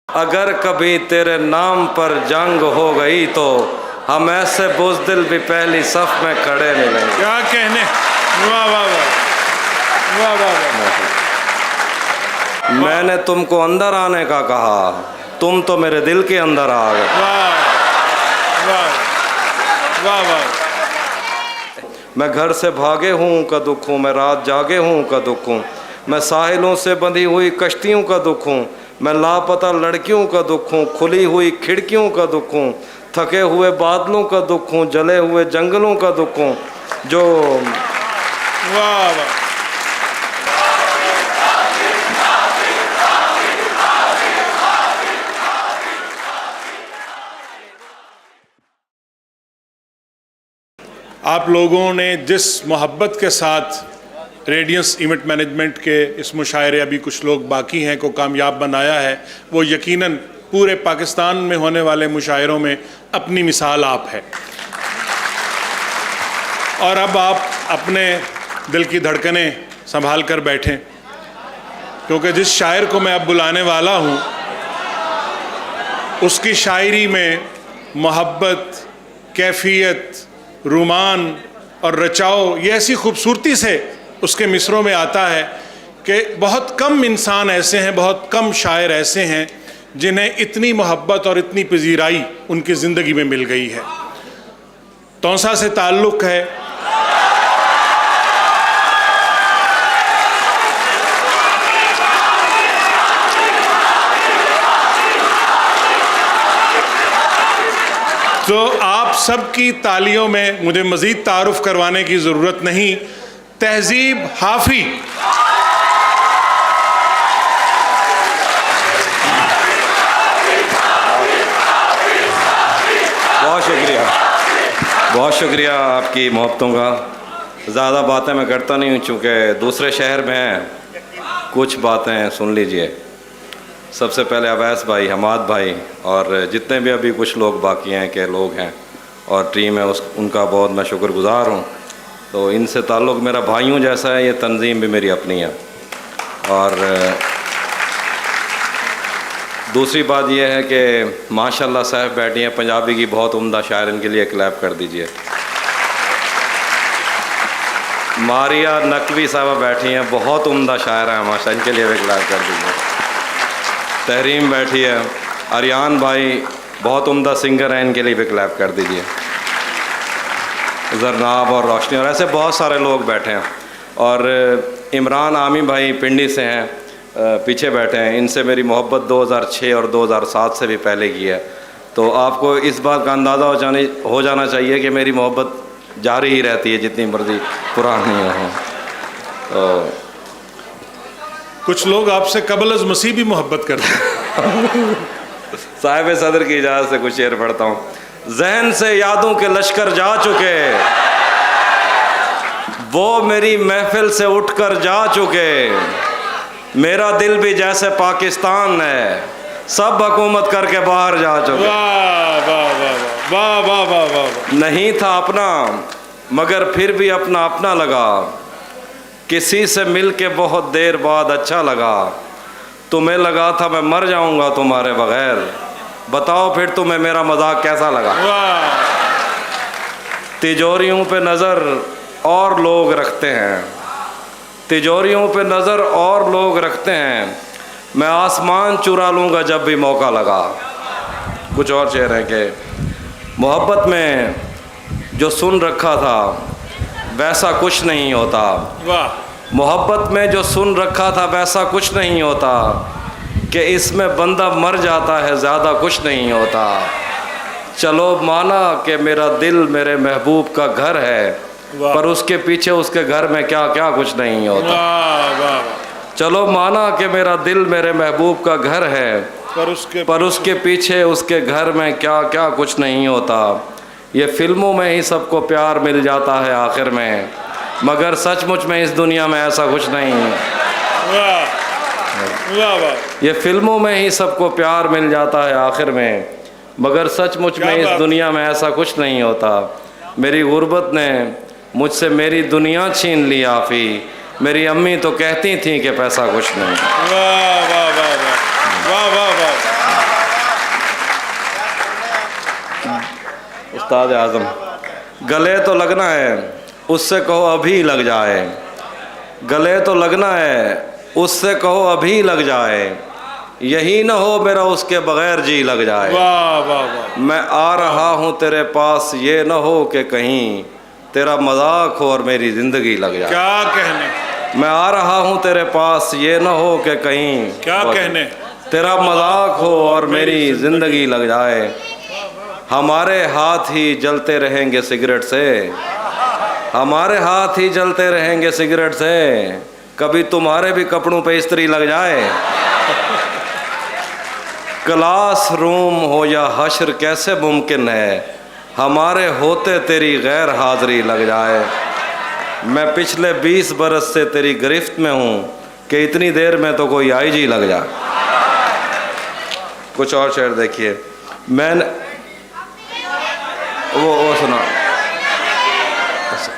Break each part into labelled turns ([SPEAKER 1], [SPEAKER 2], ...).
[SPEAKER 1] اگر کبھی تیرے نام پر جنگ ہو گئی تو ہم ایسے بزدل بھی پہلی صف میں کھڑے ملیں گے۔
[SPEAKER 2] کیا کہنے، واہ واہ واہ واہ واہ واہ۔
[SPEAKER 1] میں نے تم کو اندر آنے کا کہا، تم تو میرے دل کے اندر آ گئے۔
[SPEAKER 2] واہ واہ واہ واہ۔
[SPEAKER 1] میں گھر سے بھاگے ہوں کا دکھ ہوں، میں رات جاگے ہوں کا دکھ ہوں، میں ساحلوں سے بندھی ہوئی کشتیوں کا دکھ ہوں، میں لاپتہ لڑکیوں کا دکھ ہوں، کھلی ہوئی کھڑکیوں کا دکھ ہوں، تھکے ہوئے بادلوں کا دکھ ہوں، جلے ہوئے جنگلوں کا دکھ ہوں، جو
[SPEAKER 2] واہ واہ۔ آپ لوگوں نے جس محبت کے ساتھ ریڈینس ایونٹ مینجمنٹ کے اس مشاعرے، ابھی کچھ لوگ باقی ہیں، کو کامیاب بنایا ہے، وہ یقیناً پورے پاکستان میں ہونے والے مشاعروں میں اپنی مثال آپ ہے۔ اور اب آپ اپنے دل کی دھڑکنیں سنبھال کر بیٹھیں، کیونکہ جس شاعر کو میں اب بلانے والا ہوں اس کی شاعری میں محبت، کیفیت، رومان اور رچاؤ یہ ایسی خوبصورتی سے اس کے مصروں میں آتا ہے کہ بہت کم انسان ایسے ہیں، بہت کم شاعر ایسے ہیں جنہیں اتنی محبت اور اتنی پذیرائی ان کی زندگی میں مل گئی ہے۔ تونسا سے تعلق ہے، تو آپ سب کی تالیوں میں مجھے مزید تعارف کروانے کی ضرورت نہیں۔ تہذیب حافی،
[SPEAKER 1] بہت شکریہ، بہت شکریہ آپ کی محبتوں کا۔ زیادہ باتیں میں کرتا نہیں ہوں چونکہ دوسرے شہر میں ہیں، کچھ باتیں سن لیجئے۔ سب سے پہلے اویس بھائی، حماد بھائی اور جتنے بھی ابھی کچھ لوگ باقی ہیں کہ لوگ ہیں اور ٹیم ہے، ان کا بہت میں شکر گزار ہوں۔ تو ان سے تعلق میرا بھائیوں جیسا ہے، یہ تنظیم بھی میری اپنی ہے۔ اور دوسری بات یہ ہے کہ ماشاءاللہ صاحب بیٹھی ہیں، پنجابی کی بہت عمدہ شاعر، ان کے لیے کلیپ کر دیجئے۔ ماریا نقوی صاحبہ بیٹھی ہیں، بہت عمدہ شاعر ہیں ماشاءاللہ، ان کے لیے بھی کلیپ کر دیجئے۔ تحریم بیٹھی ہے، اریان بھائی بہت عمدہ سنگر ہیں، ان کے لیے بھی کلیپ کر دیجئے۔ زرناب اور روشنی اور ایسے بہت سارے لوگ بیٹھے ہیں۔ اور عمران عامی بھائی پنڈی سے ہیں، پیچھے بیٹھے ہیں، ان سے میری محبت 2006 اور 2007 سے بھی پہلے کی ہے۔ تو آپ کو اس بات کا اندازہ ہو جانا چاہیے کہ میری محبت جاری ہی رہتی ہے جتنی مرضی پرانی ہو۔ تو
[SPEAKER 2] کچھ لوگ آپ سے قبل از مسیح بھی محبت کرتے ہیں۔
[SPEAKER 1] صاحب صدر کی اجازت سے کچھ شعر پڑھتا ہوں۔ ذہن سے یادوں کے لشکر جا چکے، وہ میری محفل سے اٹھ کر جا چکے، میرا دل بھی جیسے پاکستان ہے، سب حکومت کر کے باہر جا چکے۔
[SPEAKER 2] واہ واہ واہ واہ واہ واہ واہ۔
[SPEAKER 1] نہیں تھا اپنا مگر پھر بھی اپنا اپنا لگا، کسی سے مل کے بہت دیر بعد اچھا لگا، تمہیں لگا تھا میں مر جاؤں گا تمہارے بغیر، بتاؤ پھر تمہیں میرا مذاق کیسا لگا۔ تجوریوں پہ نظر اور لوگ رکھتے ہیں، تجوریوں پہ نظر اور لوگ رکھتے ہیں، میں آسمان چرا لوں گا جب بھی موقع لگا۔ کچھ اور شعر ہیں کہ محبت میں جو سن رکھا تھا ویسا کچھ نہیں ہوتا، محبت میں جو سن رکھا تھا ویسا کچھ نہیں ہوتا، کہ اس میں بندہ مر جاتا ہے زیادہ کچھ نہیں ہوتا، چلو مانا کہ میرا دل میرے محبوب کا گھر ہے، پر اس کے پیچھے اس کے گھر میں کیا کیا کچھ نہیں ہوتا۔ چلو مانا کہ میرا دل میرے محبوب کا گھر ہے، پر اس کے پیچھے اس کے گھر میں کیا کیا کچھ نہیں ہوتا، یہ فلموں میں ہی سب کو پیار مل جاتا ہے آخر میں، مگر سچ مچ میں اس دنیا میں ایسا کچھ نہیں ہے۔ یہ فلموں میں ہی سب کو پیار مل جاتا ہے آخر میں، مگر سچ مچ میں اس دنیا میں ایسا کچھ نہیں ہوتا، میری غربت نے مجھ سے میری دنیا چھین لی آفی، میری امی تو کہتی تھیں کہ پیسہ کچھ نہیں۔
[SPEAKER 2] واہ واہ واہ واہ واہ واہ واہ۔
[SPEAKER 1] उस्ताद आज़म, गले तो लगना है उससे कहो अभी लग जाए, गले तो लगना है उससे कहो अभी लग जाए, यही न हो मेरा उसके बगैर जी लग जाए।
[SPEAKER 2] वाह वाह वाह,
[SPEAKER 1] मैं आ रहा हूँ तेरे पास, ये न हो कि कहीं तेरा मजाक हो और मेरी ज़िंदगी लग जाए।
[SPEAKER 2] क्या कहने,
[SPEAKER 1] मैं आ रहा हूँ तेरे पास, ये न हो कि कहीं
[SPEAKER 2] क्या कहने,
[SPEAKER 1] तेरा मजाक हो और मेरी ज़िंदगी लग जाए। हमारे हाथ ही जलते रहेंगे सिगरेट से, हमारे हाथ ही जलते रहेंगे सिगरेट से, कभी तुम्हारे भी कपड़ों पे इस्त्री लग जाए। क्लास रूम हो या हश्र कैसे मुमकिन है, हमारे होते तेरी गैर हाज़िरी लग जाए। मैं पिछले 20 बरस से तेरी गिरफ्त में हूँ कि इतनी देर में तो कोई आईजी लग जाए। कुछ और शेर देखिए, मैंने वो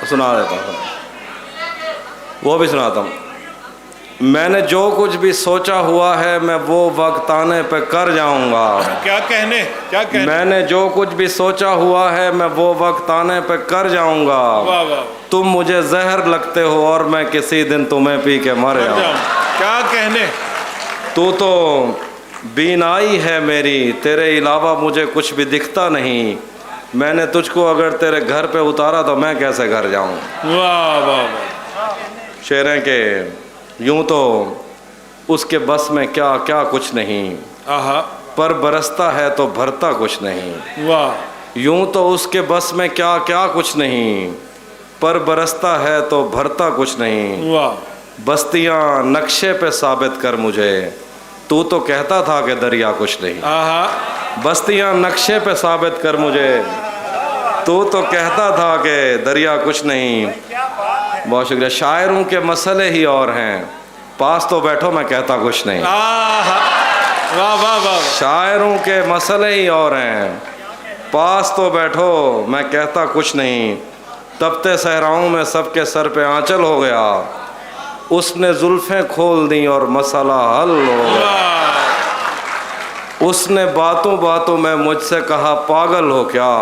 [SPEAKER 1] सुना देता हूँ, वो भी सुनाता हूँ। मैंने जो कुछ भी सोचा हुआ है मैं वो वक्त आने पे कर जाऊंगा।
[SPEAKER 2] क्या कहने, क्या कहने,
[SPEAKER 1] मैंने जो कुछ भी सोचा हुआ है मैं वो वक्त आने पे कर जाऊंगा।
[SPEAKER 2] वाह वाह,
[SPEAKER 1] तुम मुझे जहर लगते हो और मैं किसी दिन तुम्हें पी के मर जाऊं।
[SPEAKER 2] क्या कहने,
[SPEAKER 1] तू तो बीनाई है मेरी, तेरे अलावा मुझे कुछ भी दिखता नहीं, मैंने तुझको अगर तेरे घर पे उतारा तो मैं कैसे घर जाऊं।
[SPEAKER 2] वाह वाह वाह,
[SPEAKER 1] शेरें के यूं तो उसके बस में क्या क्या कुछ नहीं,
[SPEAKER 2] आहा,
[SPEAKER 1] पर बरसता है तो भरता कुछ नहीं।
[SPEAKER 2] वाह,
[SPEAKER 1] यूं तो उसके बस में क्या क्या कुछ नहीं, पर बरसता है तो भरता कुछ नहीं।
[SPEAKER 2] वाह,
[SPEAKER 1] बस्तियां नक्शे पे साबित कर मुझे, तू तो कहता था कि दरिया कुछ नहीं।
[SPEAKER 2] आहा,
[SPEAKER 1] बस्तियां नक्शे पे साबित कर मुझे, तू तो कहता था कि दरिया कुछ नहीं। बहुत शुक्रिया। शायरों के मसले ही और हैं, पास तो बैठो मैं कहता कुछ नहीं।
[SPEAKER 2] आहा, वाह वाह वाह,
[SPEAKER 1] शायरों के मसले ही और हैं, पास तो बैठो मैं कहता कुछ नहीं। तपते सहराओं में सबके सर पे आंचल हो गया, उसने जुल्फें खोल दी और मसला हल हो गया। उसने बातों बातों में मुझसे कहा पागल हो क्या,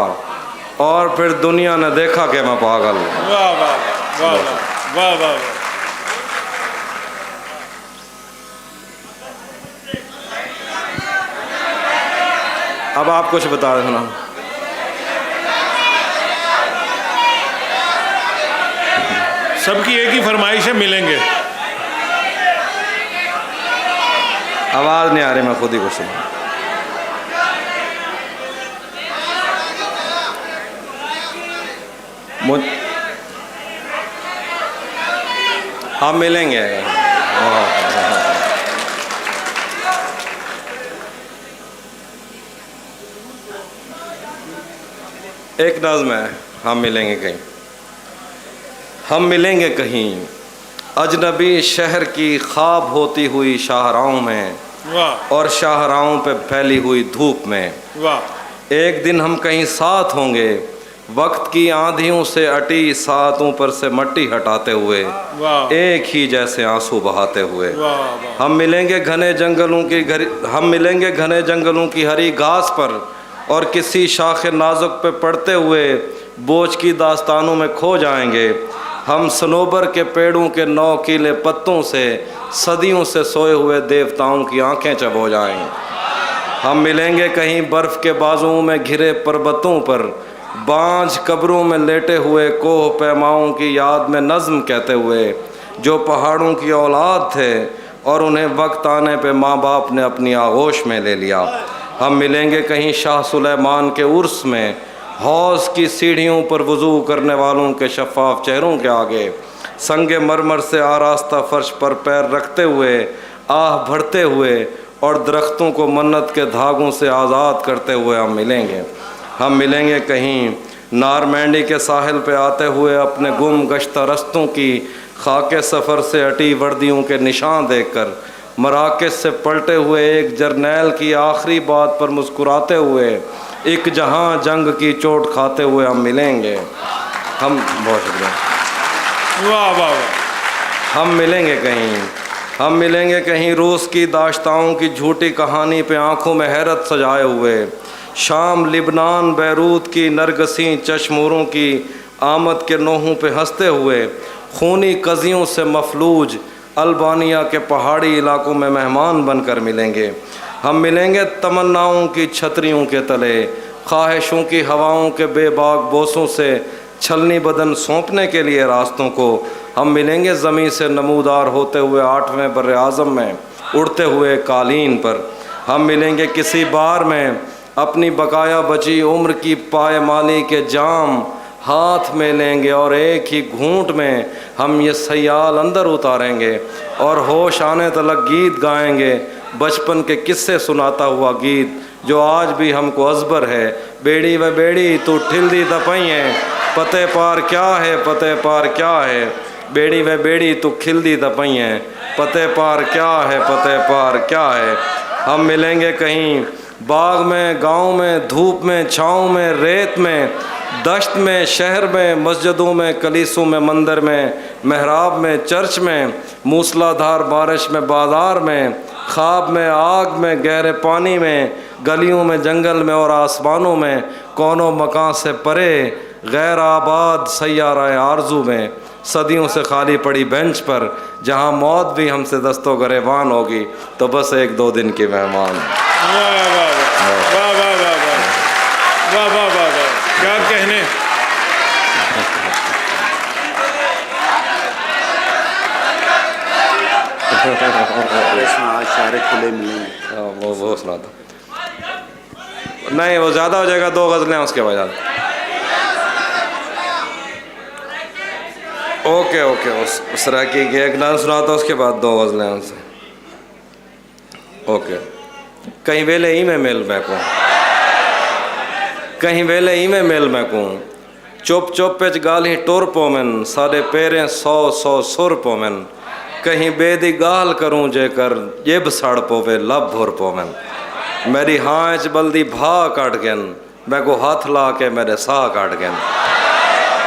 [SPEAKER 1] और फिर दुनिया ने देखा कि मैं पागल हूँ।
[SPEAKER 2] वाह वाह वाह वाह वाह,
[SPEAKER 1] अब आप कुछ बता रहे ना।
[SPEAKER 2] सबकी एक ही फरमाइश है, मिलेंगे।
[SPEAKER 1] आवाज़ नहीं आ रही, मैं खुद ही कुछ सुना। हम मिलेंगे। एक नज़्म है, हम मिलेंगे कहीं, हम मिलेंगे कहीं अजनबी शहर की ख्वाब होती हुई शाहराहों में,
[SPEAKER 2] वाह,
[SPEAKER 1] और शाहराहों पे फैली हुई धूप में।
[SPEAKER 2] वाह,
[SPEAKER 1] एक दिन हम कहीं साथ होंगे, वक्त की आंधियों से अटी सातों पर से मट्टी हटाते हुए,
[SPEAKER 2] वाह,
[SPEAKER 1] एक ही जैसे आंसू बहाते हुए।
[SPEAKER 2] वाह वाह,
[SPEAKER 1] हम मिलेंगे घने जंगलों की हरी घास पर, और किसी शाख नाजुक पे पड़ते हुए बोझ की दास्तानों में खो जाएंगे। हम सनोबर के पेड़ों के नौकीले पत्तों से सदियों से सोए हुए देवताओं की आंखें चबो जाएंगे। हम मिलेंगे कहीं बर्फ़ के बाजुओं में घिरे पर्वतों पर, बांझ कब्रों में लेटे हुए कोह पैमाओं की याद में नज़्म कहते हुए, जो पहाड़ों की औलाद थे और उन्हें वक्त आने पे माँ बाप ने अपनी आगोश में ले लिया। हम मिलेंगे कहीं शाह सुलेमान के उर्स में, हौज़ की सीढ़ियों पर वज़ू करने वालों के शफ़ाफ चेहरों के आगे, संगे मरमर से आरास्ता फर्श पर पैर रखते हुए आह भरते हुए, और दरख्तों को मन्नत के धागों से आज़ाद करते हुए हम मिलेंगे। हम मिलेंगे कहीं नारमैंडी के साहिल पे आते हुए अपने गुम गश्ता रस्तों की खाके सफ़र से अटी वर्दियों के निशान देखकर, मराकज़ से पलटे हुए एक जर्नैल की आखिरी बात पर मुस्कुराते हुए, एक जहां जंग की चोट खाते हुए हम मिलेंगे। हम बहुत शुक्रिया।
[SPEAKER 2] वाह वाह वाह,
[SPEAKER 1] हम मिलेंगे कहीं रूस की दाश्ताओं की झूठी कहानी पे आंखों में हैरत सजाए हुए, शाम लिबनान बैरूत की नरगसी चश्मोरों की आमद के नोहों पे हंसते हुए खूनी कज़ियों से मफलूज अल्बानिया के पहाड़ी इलाकों में मेहमान बनकर मिलेंगे। हम मिलेंगे तमन्नाओं की छतरियों के तले, ख्वाहिशों की हवाओं के बेबाक बोसों से छलनी बदन सौंपने के लिए रास्तों को। हम मिलेंगे ज़मीं से नमूदार होते हुए 8वें बर्रे आज़म में उड़ते हुए कालीन पर। हम मिलेंगे किसी बार में अपनी बकाया बची उम्र की पायमाली के जाम हाथ में लेंगे और एक ही घूंट में हम ये सयाल अंदर उतारेंगे और होश आने तलक गीत गाएंगे, बचपन के किस्से सुनाता हुआ गीत जो आज भी हमको अजबर है। बेड़ी व बेड़ी तू ठिल्दी दपइएं, पते पार क्या है, पते पार क्या है। बेड़ी व बेड़ी तू खिल्दी दपइएं, पते पार क्या है, पते पार क्या है। हम मिलेंगे कहीं बाग में, गांव में, धूप में, छाँव में, रेत में, दश्त में, शहर में, मस्जिदों में, कलीसों में, मंदिर में, महराब में, चर्च में, मूसलाधार बारिश में, बाजार में, ख्वाब में, आग में, गहरे पानी में, गलियों में, जंगल में और आसमानों में, कौनों मकान से परे गैर आबाद सैयारा आरजू में, सदियों से खाली पड़ी बेंच पर जहां मौत भी हमसे दस्तों गरेबान होगी तो बस 1-2 दिन की मेहमान।
[SPEAKER 2] वाह वाह वाह वाह वाह वाह वाह वाह वाह वाह, क्या कहने।
[SPEAKER 3] आज सारे खुले मिलेंगे।
[SPEAKER 1] वो सुना था नहीं, वो ज़्यादा हो जाएगा, 2 गज़लें उसके बाद। ओके ओके, उस तरह की एक नाम सुनाता उसके बाद 2 गज़लें उनसे। ओके। कहीं वेले ही में मेल मैकूँ, कहीं वेले ही में मेल मैकूँ, चुप चुप पेच गाली टोर पोमन, सारे पेरें 100 सुर पोमन, कहीं बेदी गाल करूँ जेकर जेब सड़ पोवे लब भोर पोमन। मेरी हाँच बल्दी भा काट गन, मैं को हाथ ला के मेरे साह काट गन।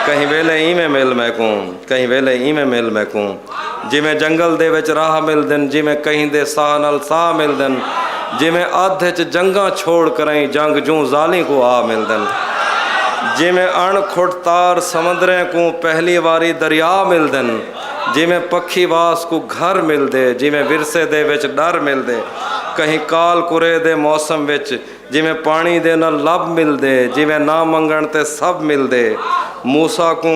[SPEAKER 1] कहीं वेले ही में मेल मैकूँ, कहीं वेले ही में मेल मैकूँ, जिमें जंगल दे विच राह मिल दिन, जिमें कहीं दे साह नल साह मिल दिन, जिमें आधे च जंगा छोड़ करई जंग जूं जाली को आ मिल दिन, जिमें अण खुटतार समंदरें को पहली वारी दरिया मिल दिन, जिमें पक्षी वास को घर मिल दे, जिमें विरसे दे विच डर मिल दे, कहीं काल कुरे दे मौसम विच, जिमें पानी दे न लब मिल दे, जिमें ना मंगण ते सब मिल दे, मूसा को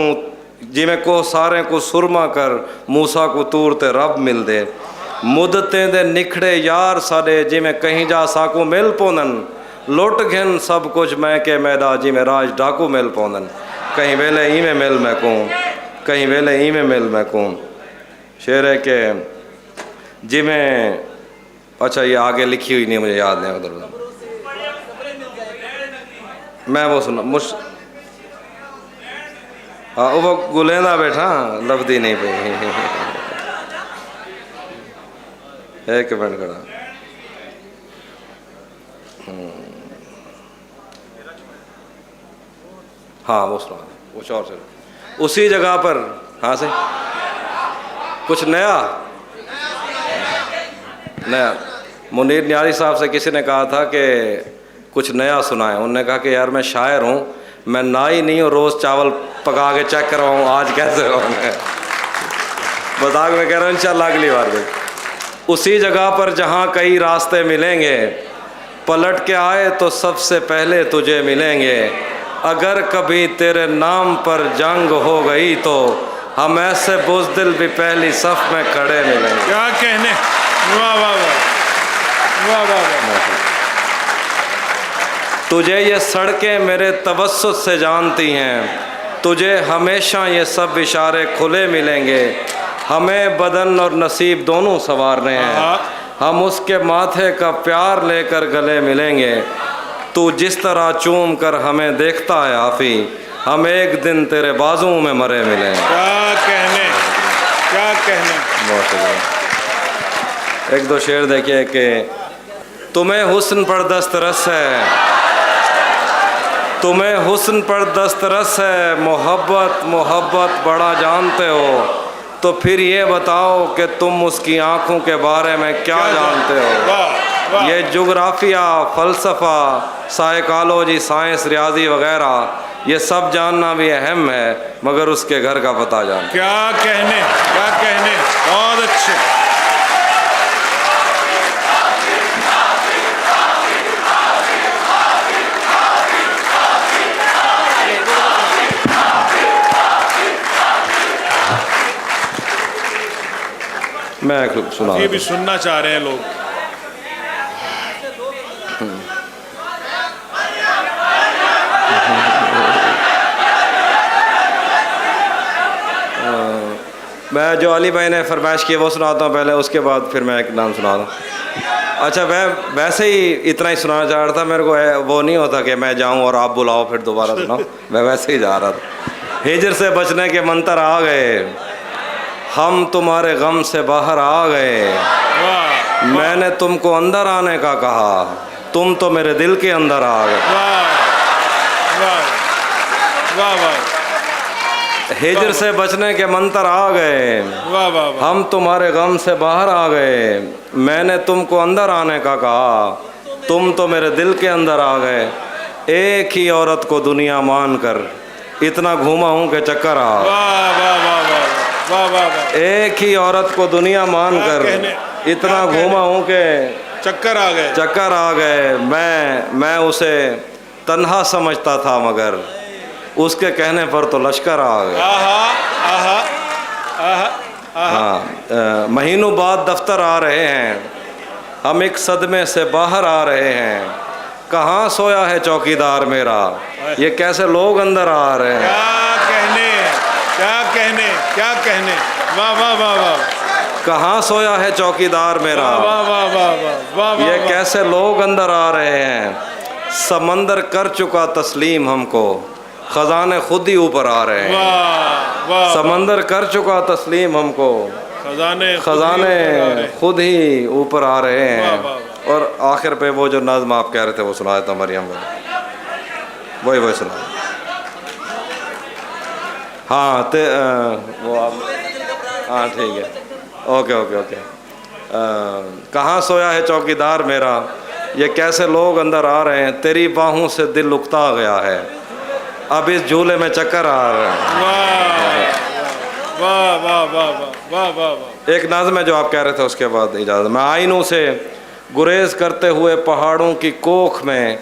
[SPEAKER 1] जिमें को सारे को सुरमा कर मूसा को तूर ते रब मिल दे, मुदतें दे निखड़े यार साडे, जिमें कहीं जा साको मिल पोनन, लुट घिन सब कुछ मैं के मैदा, जिमें राज डाकू मिल पोनन। कहीं वेले ही में मिल मैकूँ, कहीं वेले ही में मिल मैकूँ। शेर है के जिमें, अच्छा ये आगे लिखी हुई नहीं, मुझे याद नहीं उधर उधर, मैं वो सुना हाँ वो गुलेंदा बैठा लफदी नहीं पे। एक मिनट खड़ा, हाँ वो सुना कुछ और से उसी जगह पर। हाँ से कुछ नया नया मुनीर न्यारी साहब से किसी ने कहा था कि कुछ नया सुनाए। उन्होंने कहा कि यार मैं शायर हूँ, मैं नाई नहीं हूँ, रोज़ चावल पका के चेक करवाऊँ, आज कैसे होंगे। मजाक में कह रहा हूँ, इंशाल्लाह अगली बार भी उसी जगह पर जहाँ कई रास्ते मिलेंगे, पलट के आए तो सबसे पहले तुझे मिलेंगे, अगर कभी तेरे नाम पर जंग हो गई तो हम ऐसे बुज़दिल भी पहली सफ में खड़े मिलेंगे।
[SPEAKER 2] क्या कहने, वाह वाह वाह वाह वाह वाह।
[SPEAKER 1] तुझे ये सड़कें मेरे तवस्सुत से जानती हैं, तुझे हमेशा ये सब इशारे खुले मिलेंगे, हमें बदन और नसीब दोनों संवारने हैं, हम उसके माथे का प्यार लेकर गले मिलेंगे, तू जिस तरह चूम कर हमें देखता है आफी, हम एक दिन तेरे बाजुओं में मरे मिलेंगे।
[SPEAKER 2] क्या कहने, क्या कहने।
[SPEAKER 1] बहुत शुक्रिया। 1-2 शेर देखिए कि तुम्हें हुस्न पर दस्तरस है, तुम्हें हुस्न पर दस्तरस है, मोहब्बत मोहब्बत बड़ा जानते हो, तो फिर ये बताओ कि तुम उसकी आंखों के बारे में क्या जानते हो।
[SPEAKER 2] वाह
[SPEAKER 1] یہ جغرافیہ، فلسفہ، سائیکالوجی، سائنس، ریاضی وغیرہ یہ سب جاننا بھی اہم ہے، مگر اس کے گھر کا پتہ جاننا۔
[SPEAKER 2] کیا کہنے، کیا کہنے، بہت اچھے۔
[SPEAKER 1] میں سنا
[SPEAKER 2] یہ بھی سننا چاہ رہے ہیں لوگ۔
[SPEAKER 1] میں جو علی بھائی نے فرمائش کی وہ سناتا ہوں پہلے، اس کے بعد پھر میں ایک نام سنا دوں۔ اچھا میں ویسے ہی اتنا ہی سنانا چاہ رہا تھا، میرے کو وہ نہیں ہوتا کہ میں جاؤں اور آپ بلاؤ پھر دوبارہ سناؤ، میں ویسے ہی جا رہا تھا۔ ہجر سے بچنے کے منتر آ گئے، ہم تمہارے غم سے باہر آ گئے، میں نے تم کو اندر آنے کا کہا، تم تو میرے دل کے اندر آ گئے۔ ہجر سے بچنے کے منتر آ گئے، ہم تمہارے غم سے باہر آ گئے، میں نے تم کو اندر آنے کا کہا، تم تو میرے دل کے اندر آ گئے۔ ایک ہی عورت کو دنیا مان کر اتنا گھوما ہوں کہ چکر آ گئے، ایک ہی عورت کو دنیا مان کر اتنا گھوما ہوں کہ
[SPEAKER 2] چکر آ گئے،
[SPEAKER 1] چکر آ گئے۔ میں اسے تنہا سمجھتا تھا، مگر اس کے کہنے پر تو لشکر آ گئے۔ ہاں، مہینوں بعد دفتر آ رہے ہیں، ہم ایک صدمے سے باہر آ رہے ہیں، کہاں سویا ہے چوکیدار میرا، یہ کیسے لوگ اندر آ رہے ہیں۔
[SPEAKER 2] کیا کہنے، کیا کہنے، کیا کہنے، واہ واہ واہ واہ،
[SPEAKER 1] کہاں سویا ہے چوکیدار میرا،
[SPEAKER 2] واہ واہ واہ واہ،
[SPEAKER 1] یہ کیسے لوگ اندر آ رہے ہیں۔ سمندر کر چکا تسلیم ہم کو، خزانے خود ہی اوپر آ رہے ہیں۔ سمندر کر چکا تسلیم ہم کو، خزانے خود ہی اوپر آ رہے ہیں۔ اور آخر پہ وہ جو نظم آپ کہہ رہے تھے وہ سنایا تھا مریم، وہی سنا۔ ہاں وہ آپ، ہاں ٹھیک ہے، اوکے۔ کہاں سویا ہے چوکیدار میرا، یہ کیسے لوگ اندر آ رہے ہیں، تیری باہوں سے دل اکتا گیا ہے، اب اس جھولے میں چکر آ رہے ہیں۔ ایک نظم ہے جو آپ کہہ رہے تھے، اس کے بعد اجازت۔ میں آئینوں سے گریز کرتے ہوئے پہاڑوں کی کوکھ میں،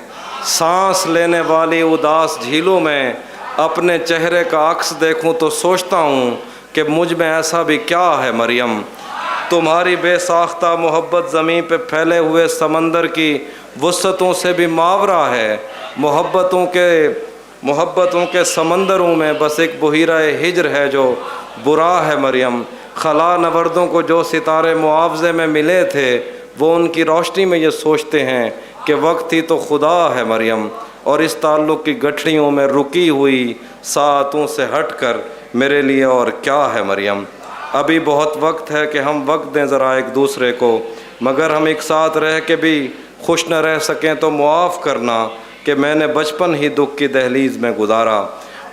[SPEAKER 1] سانس لینے والی اداس جھیلوں میں اپنے چہرے کا عکس دیکھوں تو سوچتا ہوں کہ مجھ میں ایسا بھی کیا ہے مریم، تمہاری بے ساختہ محبت زمین پہ پھیلے ہوئے سمندر کی وسعتوں سے بھی ماورا ہے، محبتوں کے سمندروں میں بس ایک بحیرہ ہجر ہے جو برا ہے مریم، خلا نوردوں کو جو ستارے معاوضے میں ملے تھے وہ ان کی روشنی میں یہ سوچتے ہیں کہ وقت ہی تو خدا ہے مریم، اور اس تعلق کی گٹھڑیوں میں رکی ہوئی ساعتوں سے ہٹ کر میرے لیے اور کیا ہے مریم۔ ابھی بہت وقت ہے کہ ہم وقت دیں ذرا ایک دوسرے کو، مگر ہم ایک ساتھ رہ کے بھی خوش نہ رہ سکیں تو معاف کرنا کہ میں نے بچپن ہی دکھ کی دہلیز میں گزارا۔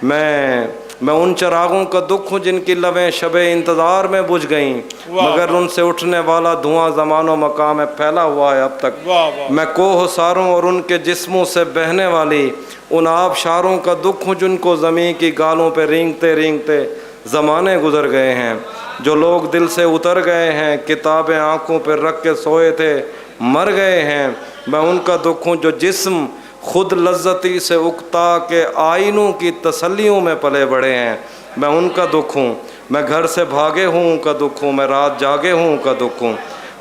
[SPEAKER 1] میں ان چراغوں کا دکھ ہوں جن کی لبیں شب انتظار میں بجھ گئیں، مگر ان سے اٹھنے والا دھواں زمان و مکان میں پھیلا ہوا ہے اب تک۔ میں کوہ ساروں اور ان کے جسموں سے بہنے والی ان آبشاروں کا دکھ ہوں جن کو زمین کی گالوں پہ رینگتے رینگتے زمانے گزر گئے ہیں، جو لوگ دل سے اتر گئے ہیں، کتابیں آنکھوں پہ رکھ کے سوئے تھے مر گئے ہیں۔ میں ان کا دکھ ہوں جو جسم خود لذتی سے اکتا کے آئینوں کی تسلیوں میں پلے بڑے ہیں، میں ان کا دکھ ہوں۔ میں گھر سے بھاگے ہوں کا دکھ ہوں، میں رات جاگے ہوں کا دکھ ہوں،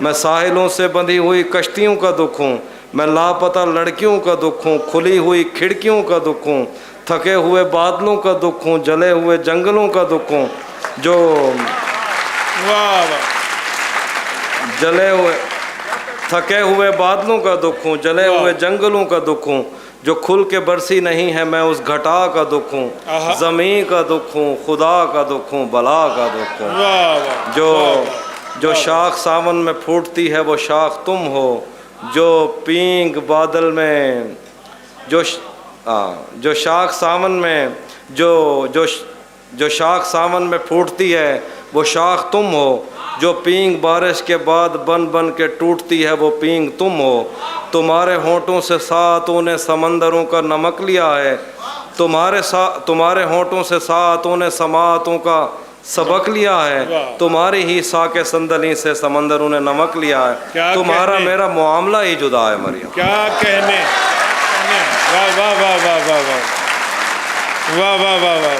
[SPEAKER 1] میں ساحلوں سے بندھی ہوئی کشتیوں کا دکھ ہوں، میں لاپتہ لڑکیوں کا دکھ ہوں، کھلی ہوئی کھڑکیوں کا دکھ ہوں، تھکے ہوئے بادلوں کا دکھ ہوں، جلے ہوئے جنگلوں کا دکھ ہوں، جو جلے ہوئے تھکے ہوئے بادلوں کا دکھ ہوں، جلے ہوئے جنگلوں کا دکھ ہوں، جو کھل کے برسی نہیں ہے میں اس گھٹا کا دکھ ہوں، زمین کا دکھ ہوں، خدا کا دکھ ہوں، بلا کا دکھ ہوں۔ جو شاخ ساون میں پھوٹتی ہے وہ شاخ تم ہو، جو پینگ بادل میں جو شاخ ساون میں جو شاخ ساون میں پھوٹتی ہے وہ شاخ تم ہو، जो पींग बारिश के बाद बन बन के टूटती है वो पींग तुम हो। तुम्हारे होंठों से सातों ने समंदरों का नमक लिया है, तुम्हारे होंठों से सातों ने समातों का सबक लिया है, तुम्हारी ही साके संदली से समंदरों ने नमक लिया है, तुम्हारा मेरा मामला ही जुदा है मरियम।
[SPEAKER 2] क्या कहने, वाह वाह वाह वाह वाह वाह वाह वाह वाह वाह।